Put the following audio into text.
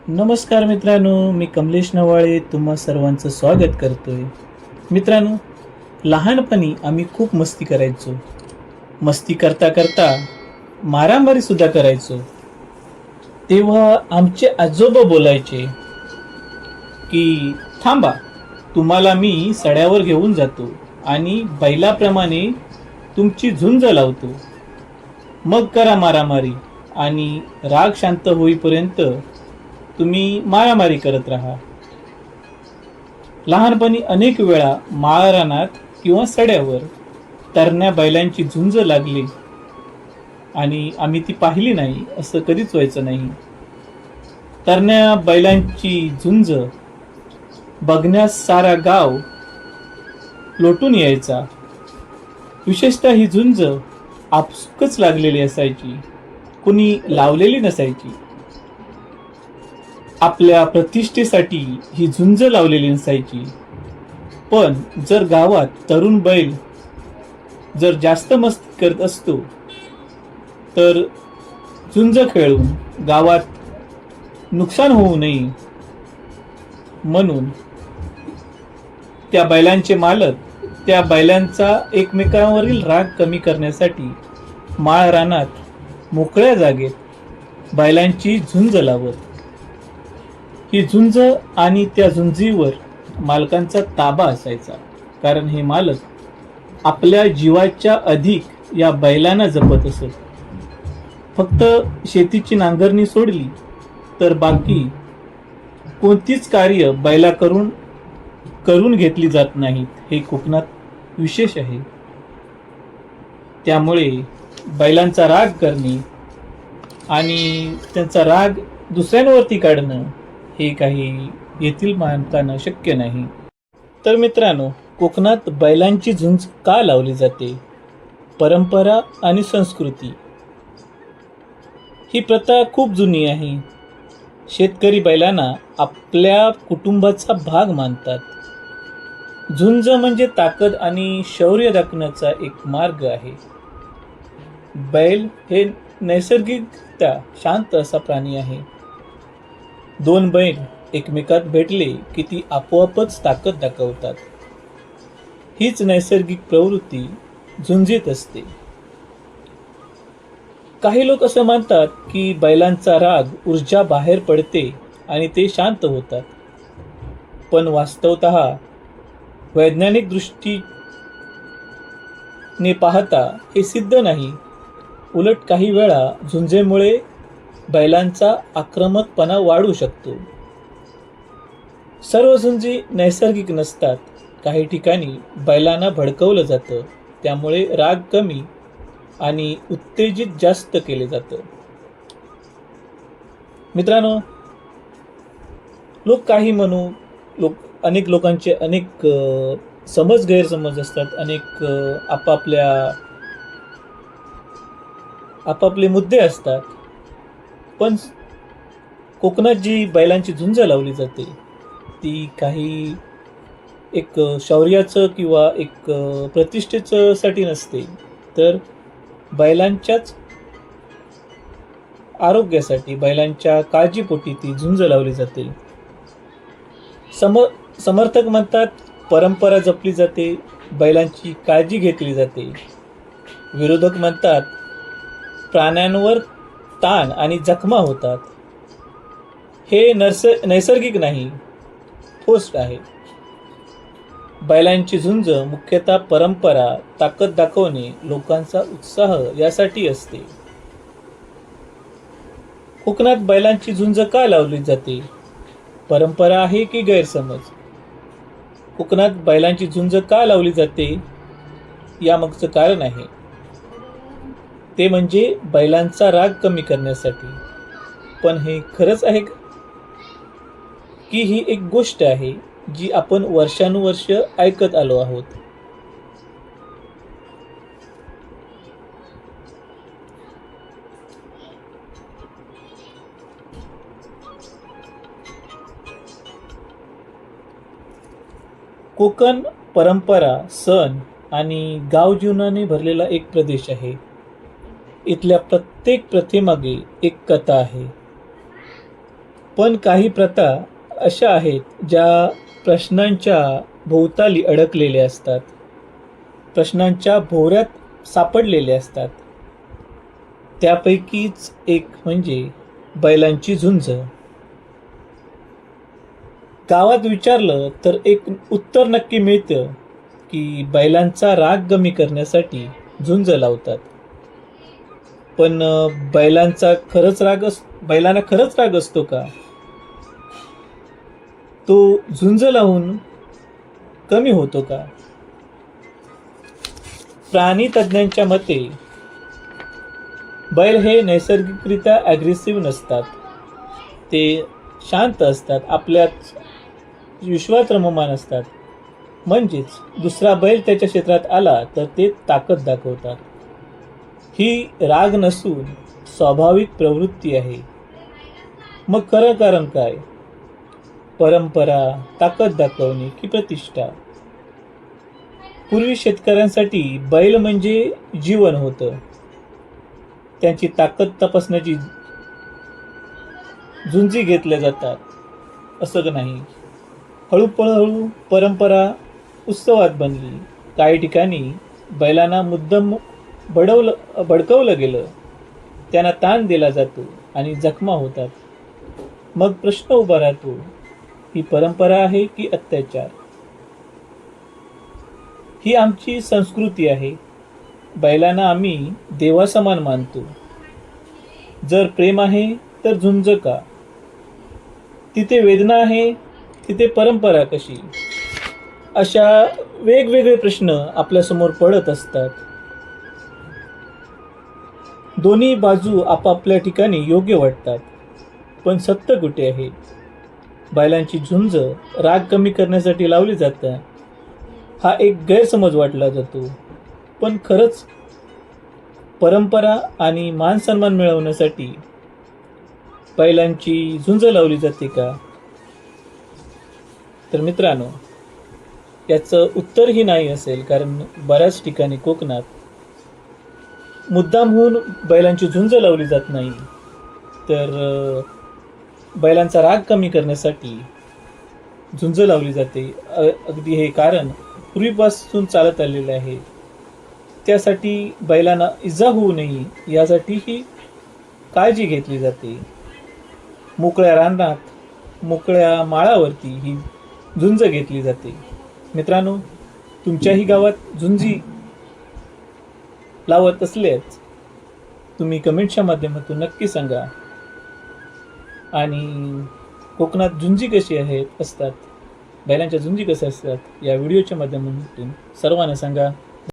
नमस्कार मित्रांनो, मी कमलेश नवाळे तुम्हा सर्वांचं स्वागत करतोय. मित्रांनो, लहानपणी आम्ही खूप मस्ती करायचो. मस्ती करता करता मारामारी सुद्धा करायचो. तेव्हा आमचे आजोबा बोलायचे की थांबा, तुम्हाला मी सड्यावर घेऊन जातो आणि बैलाप्रमाणे तुमची झुंज लावतो. मग करा मारामारी आणि राग शांत होईपर्यंत तुम्ही मारामारी करत राहा. लहानपणी अनेक वेळा माळरानात किंवा सड्यावर तरण्या बैलांची झुंज लागली आणि आम्ही ती पाहिली नाही असं कधीच व्हायचं नाही. तरण्या बैलांची झुंज बघण्यास सारा गाव लोटून यायचा. विशेषतः ही झुंज आपसुकच लागलेली असायची, कुणी लावलेली नसायची. आपल्या प्रतिष्ठेसाठी ही झुंज लावलेली नसायची. पण जर गावात तरुण बैल जर जास्त मस्ती करत असतो तर झुंज खेळून गावात नुकसान होऊ नये म्हणून त्या बैलांचे मालक त्या बैलांचा एकमेकांवरील राग कमी करण्यासाठी माळ रानात मोकळ्या जागेत बैलांची झुंज लावत. ही झुंज आणि त्या झुंजीवर मालकांचा ताबा असायचा, कारण हे मालक आपल्या जीवाच्या अधिक या बैलांना जपत असत. फक्त शेतीची नांगरणी सोडली तर बाकी कोणतीच कार्य बैला करून घेतली जात नाहीत. हे कोकणात विशेष आहे. त्यामुळे बैलांचा राग करणे आणि त्यांचा राग दुसऱ्यांवरती काढणं हे काही येथील माणसांना शक्य नाही. तर मित्रांनो, कोकणात बैलांची झुंज का लावली जाते? परंपरा आणि संस्कृती. ही प्रथा खूप जुनी आहे. शेतकरी बैलांना आपल्या कुटुंबाचा भाग मानतात. झुंज म्हणजे ताकद आणि शौर्य दाखवण्याचा एक मार्ग आहे. बैल हे नैसर्गिकरित्या शांत असा प्राणी आहे. दोन बैल एकमेकात भेटले की ती आपोआपच ताकद दाखवतात. हीच नैसर्गिक प्रवृत्ती झुंजीत असते. काही लोक असं मानतात की बैलांचा राग ऊर्जा बाहेर पडते आणि ते शांत होतात. पण वास्तवतः वैज्ञानिक दृष्टीने पाहता हे सिद्ध नाही. उलट काही वेळा झुंजेमुळे बैलांचा आक्रमकपणा वाढू शकतो. सर्व झुंजी नैसर्गिक नसतात. काही ठिकाणी बैलांना भडकवलं जातं, त्यामुळे राग कमी आणि उत्तेजित जास्त केले जातं. मित्रांनो, अनेक लोकांचे अनेक गैरसमज असतात. अनेक आपापले मुद्दे असतात. पण कोकणात जी बैलांची झुंज लावली जाते ती काही एक शौर्याचं किंवा एक प्रतिष्ठेचं साठी नसते, तर बैलांच्याच आरोग्यासाठी, बैलांच्या काळजीपोटी ती झुंज लावली जाते. समर्थक म्हणतात परंपरा जपली जाते, बैलांची काळजी घेतली जाते. विरोधक म्हणतात प्राण्यांवर ताण आणि जखमा होतात. हे नैसर्गिक नाही, फोर्स्ड आहे. बैलांची झुंज मुख्यतः परंपरा, ताकद दाखवणे, लोकांचा उत्साह यासाठी असते. कोकणात बैलांची झुंज का लावली जाते? परंपरा आहे की गैरसमज? कोकणात बैलांची झुंज का लावली जाते यामागचं कारण आहे. ते म्हणजे बैलांचा राग कमी करण्यासाठी. पण हे खरंच आहे की ही एक गोष्ट आहे जी आपण वर्षानुवर्ष ऐकत आलो आहोत? कोकण परंपरा, सण आणि गाव जीवनाने भरलेला एक प्रदेश आहे. इथल्या प्रत्येक प्रथेमागे एक कथा आहे. पण काही प्रथा अशा आहेत ज्या प्रश्नांच्या भोवताली अडकलेल्या असतात, प्रश्नांच्या भोवऱ्यात सापडलेले असतात. त्यापैकीच एक म्हणजे बैलांची झुंज. गावात विचारलं तर एक उत्तर नक्की मिळतं की बैलांचा राग कमी करण्यासाठी झुंज लावतात. पण बैलांना खरंच राग असतो का? तो झुंज लावून कमी होतो का? प्राणी तज्ज्ञांच्या मते बैल हे नैसर्गिकरित्या ॲग्रेसिव्ह नसतात. ते शांत असतात, आपल्यात विश्वात रममाण असतात. म्हणजेच दुसरा बैल त्याच्या क्षेत्रात आला तर ते ताकद दाखवतात. ही राग नसून स्वाभाविक प्रवृत्ती आहे. मग खरं कारण काय? परंपरा, ताकद दाखवणे की प्रतिष्ठा? पूर्वी शेतकऱ्यांसाठी बैल म्हणजे जीवन होतं. त्यांची ताकद तपासण्याची झुंजी घेतल्या जातात असं नाही. हळूहळू परंपरा उत्सवात बनली. काही ठिकाणी बैलांना मुद्दाम भडकवलं गेलं, त्यांना ताण दिला जातो आणि जखमा होतात. मग प्रश्न उभा राहतो, ही परंपरा आहे की अत्याचार? ही आमची संस्कृती आहे. बैलांना आम्ही देवासमान मानतो. जर प्रेम आहे तर झुंज का? तिथे वेदना आहे, तिथे परंपरा कशी? अशा वेगवेगळे प्रश्न आपल्यासमोर पडत असतात. दोन्ही बाजू आपापल्या ठिकाणी योग्य वाटतात. पण सत्य कुठे आहे? बैलांची झुंज राग कमी करण्यासाठी लावली जाते हा एक गैरसमज वाटला जातो. पण खरंच परंपरा आणि मानसन्मान मिळवण्यासाठी बैलांची झुंज लावली जाते का? तर मित्रांनो, याचं उत्तरही नाही असेल. कारण बऱ्याच ठिकाणी कोकणात मुद्दामहून बैलांची झुंज लावली जात नाही, तर बैलांचा राग कमी करण्यासाठी झुंज लावली जाते. अगदी हे कारण पूर्वीपासून चालत आलेले आहे. त्यासाठी बैलांना इजा होऊ नये यासाठी ही काळजी घेतली जाते. मोकळ्या रानात, मोकळ्या माळावरती ही झुंज घेतली जाते. मित्रांनो, तुमच्याही गावात झुंजी लावत असल्यास तुम्ही कमेंटच्या माध्यमातून नक्की सांगा. आणि कोकणात झुंजी कशी असतात, बैलांच्या झुंजी कशा असतात, या व्हिडिओच्या माध्यमातून सर्वांना सांगा.